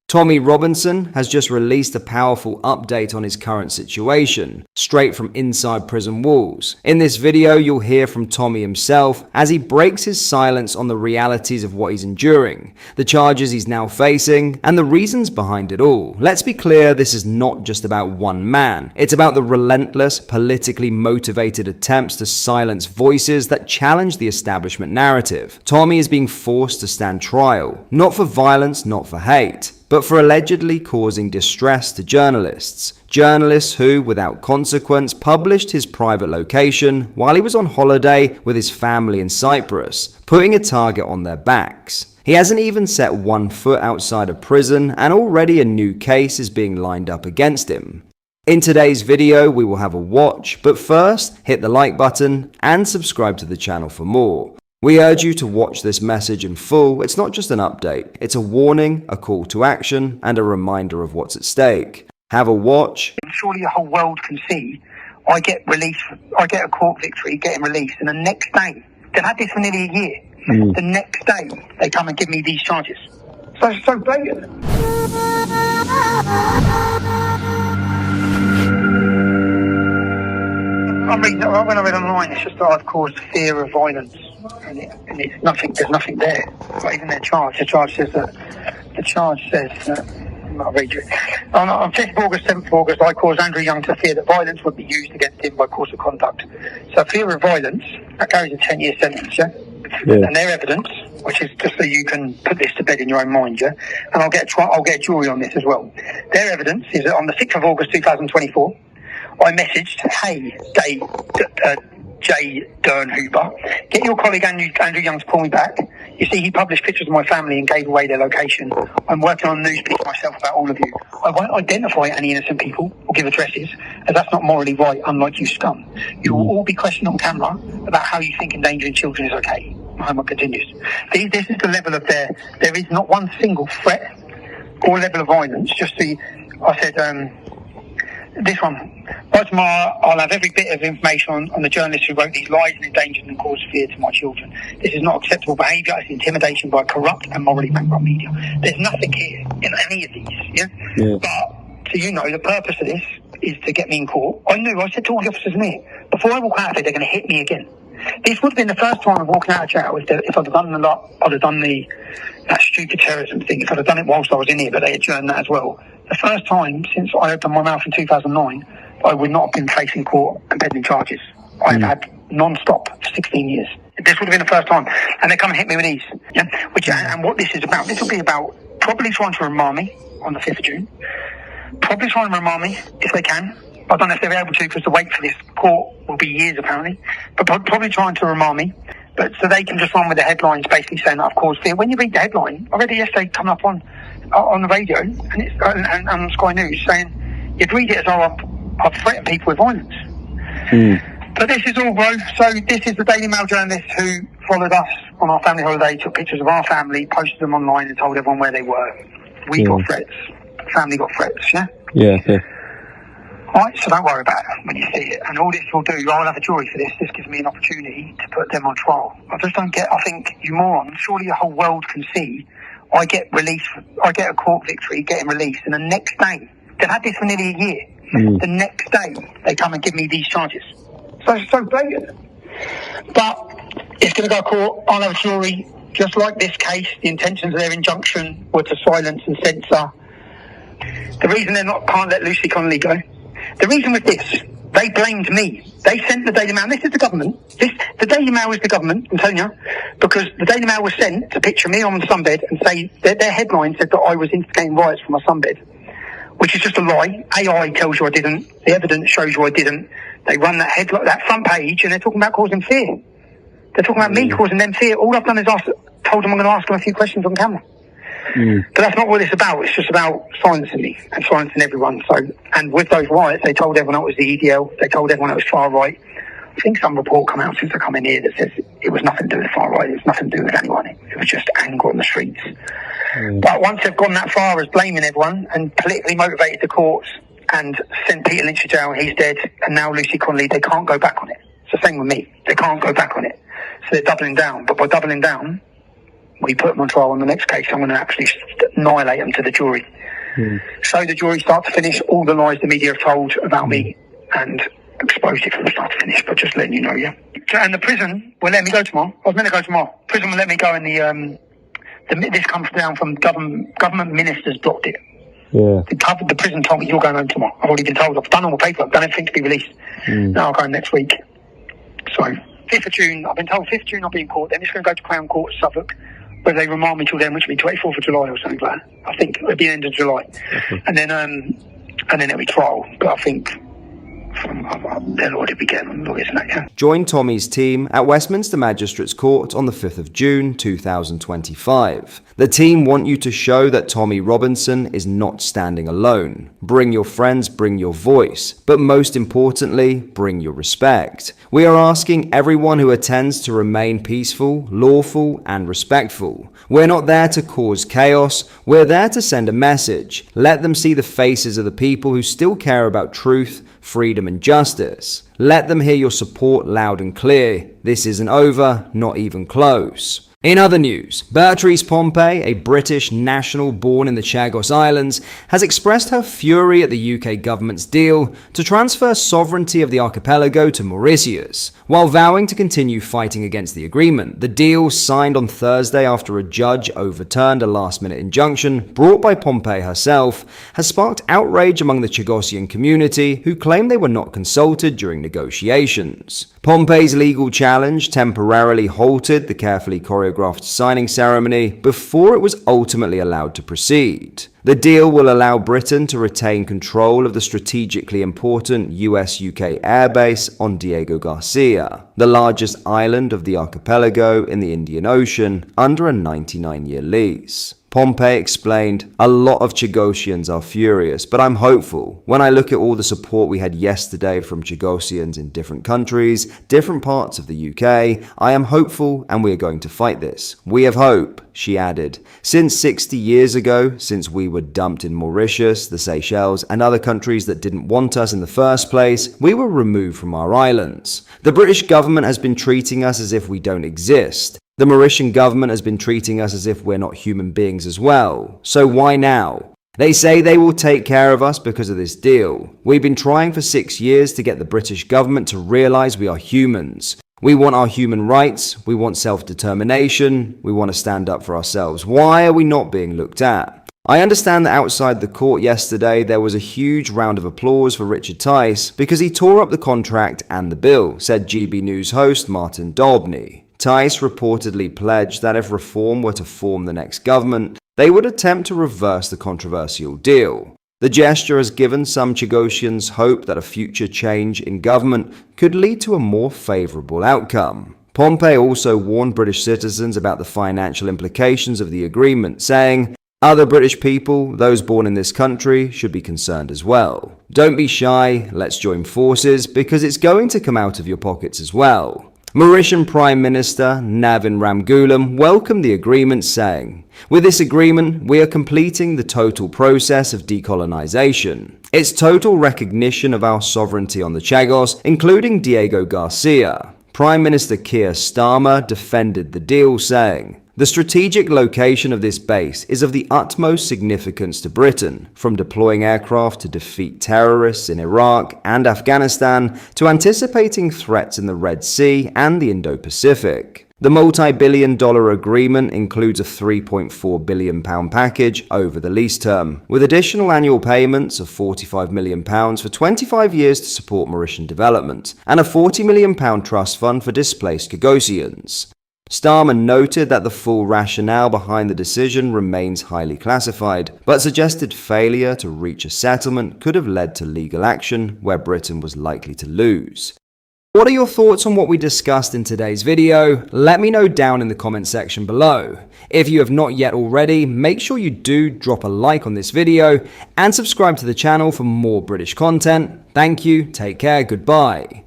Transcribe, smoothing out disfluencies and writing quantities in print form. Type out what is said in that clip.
Tommy Robinson has just released a powerful update on his current situation, straight from inside prison walls. In this video, you'll hear from Tommy himself as he breaks his silence on the realities of what he's enduring, the charges he's now facing, and the reasons behind it all. Let's be clear, this is not just about one man. It's about the relentless, politically motivated attempts to silence voices that challenge the establishment narrative. Tommy is being forced to stand trial, not for violence, not for hate, but for allegedly causing distress to journalists. Journalists who, without consequence, published his private location while he was on holiday with his family in Cyprus, putting a target on their backs. He hasn't even set one foot outside of prison, and already a new case is being lined up against him. In today's video, we will have a watch, but first, hit the like button and subscribe to the channel for more. We urge you to watch this message in full. It's not just an update, it's a warning, a call to action, and a reminder of what's at stake. Have a watch. Surely the whole world can see I get released, I get a court victory, getting released, and the next day, they've had this for nearly a year, the next day they come and give me these charges. So it's so blatant. When I read online, it's just that I've caused fear of violence. And it's nothing. There's nothing there. Not even their charge. The charge says that. I'll read you. On 5th of August, 7th of August, I caused Andrew Young to fear that violence would be used against him by course of conduct. So fear of violence, that carries a 10-year sentence, yeah? And their evidence, which is just so you can put this to bed in your own mind, yeah? And I'll get a jury on this as well. Their evidence is that on the 6th of August 2024, I messaged, hey, Jay Dernhuber, get your colleague Andrew Young to call me back. You see, he published pictures of my family and gave away their location. I'm working on a news piece myself about all of you. I won't identify any innocent people or give addresses, as that's not morally right, unlike you scum. You will all be questioned on camera about how you think endangering children is okay. My homework continues. This is the level of there is not one single threat or level of violence. I said, this one. By tomorrow, I'll have every bit of information on the journalists who wrote these lies and endangered and caused fear to my children. This is not acceptable behaviour. It's intimidation by corrupt and morally bankrupt media. There's nothing here in any of these, yeah? But, so you know, the purpose of this is to get me in court. I said to all the officers in here, before I walk out of it, they're going to hit me again. This would have been the first time I'm walking out of jail if I'd have done the lot. I'd have done that stupid terrorism thing. If I'd have done it whilst I was in here, but they adjourned that as well. The first time since I opened my mouth in 2009, I would not have been facing court and pending charges. I've had non-stop for 16 years. This would have been the first time, and they come and hit me with these. Yeah, and what this is about. This will be about probably trying to remand me on the 5th of June. Probably trying to remand me if they can. I don't know if they're able to, because the wait for this court will be years apparently. But probably trying to remand me. But so they can just run with the headlines, basically saying that I've caused fear. When you read the headline, I read it yesterday, come up on the radio and it's and on Sky News saying you'd read it as though I've threatened people with violence. But this is all growth. So this is the Daily Mail journalist who followed us on our family holiday, took pictures of our family, posted them online, and told everyone where they were. We got threats. Family got threats. Yeah. Right, so don't worry about it when you see it. And all this will do, I'll have a jury for this. This gives me an opportunity to put them on trial. I just don't get, I think, you moron, surely the whole world can see I get released, I get a court victory, getting released, and the next day, they've had this for nearly a year. The next day, they come and give me these charges. So it's so blatant. But it's going to go to court, I'll have a jury. Just like this case, the intentions of their injunction were to silence and censor. The reason can't let Lucy Connolly go, the reason was this: they blamed me. They sent the Daily Mail. This is the government. The Daily Mail is the government, I'm telling you, because the Daily Mail was sent to picture me on the sunbed and say their headline said that I was instigating riots from my sunbed, which is just a lie. AI tells you I didn't. The evidence shows you I didn't. They run that front page, and they're talking about causing fear. They're talking about me causing them fear. All I've done is told them I'm going to ask them a few questions on camera. But that's not what it's about. It's just about silencing me and silencing everyone. So, and with those riots, they told everyone it was the EDL. They told everyone it was far right. I think some report come out since I come in here that says it was nothing to do with far right. It was nothing to do with anyone. It was just anger on the streets. But once they've gone that far as blaming everyone and politically motivated the courts and sent Peter Lynch to jail, he's dead, and now Lucy Connolly, they can't go back on it. It's the same with me. They can't go back on it. So they're doubling down. But by doubling down, we put them on trial on the next case, I'm going to actually annihilate them to the jury. So the jury, start to finish, all the lies the media have told about me, and expose it from start to finish. But just letting you know, yeah. And the prison will let me go tomorrow. I was meant to go tomorrow. Prison will let me go, and this comes down from government ministers blocked it. Yeah. The prison told me you're going home tomorrow. I've already been told. I've done all the paperwork, done everything to be released. Now I'll go next week. So 5th of June, I've been told 5th of June I'll be in court. Then it's going to go to Crown Court, Suffolk, where they remand me till then, which will be 24th of July or something like that. I think at the end of July, and then it'll be trial. But I think they'll already be getting lawyers and that, yeah. Join Tommy's team at Westminster Magistrates Court on the 5th of June 2025. The team want you to show that Tommy Robinson is not standing alone. Bring your friends, bring your voice, but most importantly, bring your respect. We are asking everyone who attends to remain peaceful, lawful, and respectful. We're not there to cause chaos, we're there to send a message. Let them see the faces of the people who still care about truth, freedom, and justice. Let them hear your support loud and clear. This isn't over, not even close. In other news, Beatrice Pompey, a British national born in the Chagos Islands, has expressed her fury at the UK government's deal to transfer sovereignty of the archipelago to Mauritius, while vowing to continue fighting against the agreement. The deal, signed on Thursday after a judge overturned a last-minute injunction brought by Pompey herself, has sparked outrage among the Chagosian community, who claim they were not consulted during negotiations. Pompey's legal challenge temporarily halted the carefully choreographed signing ceremony before it was ultimately allowed to proceed. The deal will allow Britain to retain control of the strategically important US-UK airbase on Diego Garcia, the largest island of the archipelago in the Indian Ocean, under a 99-year lease. Pompey explained, "A lot of Chagosians are furious, but I'm hopeful. When I look at all the support we had yesterday from Chagosians in different countries, different parts of the UK, I am hopeful and we are going to fight this. We have hope," she added. "Since 60 years ago, since we were dumped in Mauritius, the Seychelles, and other countries that didn't want us in the first place, we were removed from our islands. The British government has been treating us as if we don't exist. The Mauritian government has been treating us as if we're not human beings as well. So why now? They say they will take care of us because of this deal. We've been trying for 6 years to get the British government to realize we are humans. We want our human rights, we want self-determination, we want to stand up for ourselves. Why are we not being looked at?" I understand that outside the court yesterday there was a huge round of applause for Richard Tice because he tore up the contract and the bill, said GB News host Martin Daubney. Tice reportedly pledged that if Reform were to form the next government, they would attempt to reverse the controversial deal. The gesture has given some Chagosians hope that a future change in government could lead to a more favourable outcome. Pompey also warned British citizens about the financial implications of the agreement, saying, "Other British people, those born in this country, should be concerned as well. Don't be shy, let's join forces, because it's going to come out of your pockets as well." Mauritian Prime Minister Navin Ramgoolam welcomed the agreement, saying, "With this agreement, we are completing the total process of decolonization. It's total recognition of our sovereignty on the Chagos, including Diego Garcia." Prime Minister Keir Starmer defended the deal, saying, "The strategic location of this base is of the utmost significance to Britain, from deploying aircraft to defeat terrorists in Iraq and Afghanistan to anticipating threats in the Red Sea and the Indo-Pacific." The multi-billion-dollar agreement includes a £3.4 billion package over the lease term, with additional annual payments of £45 million for 25 years to support Mauritian development, and a £40 million trust fund for displaced Chagosians. Starmer noted that the full rationale behind the decision remains highly classified, but suggested failure to reach a settlement could have led to legal action where Britain was likely to lose. What are your thoughts on what we discussed in today's video? Let me know down in the comment section below. If you have not yet already, make sure you do drop a like on this video and subscribe to the channel for more British content. Thank you, take care, goodbye.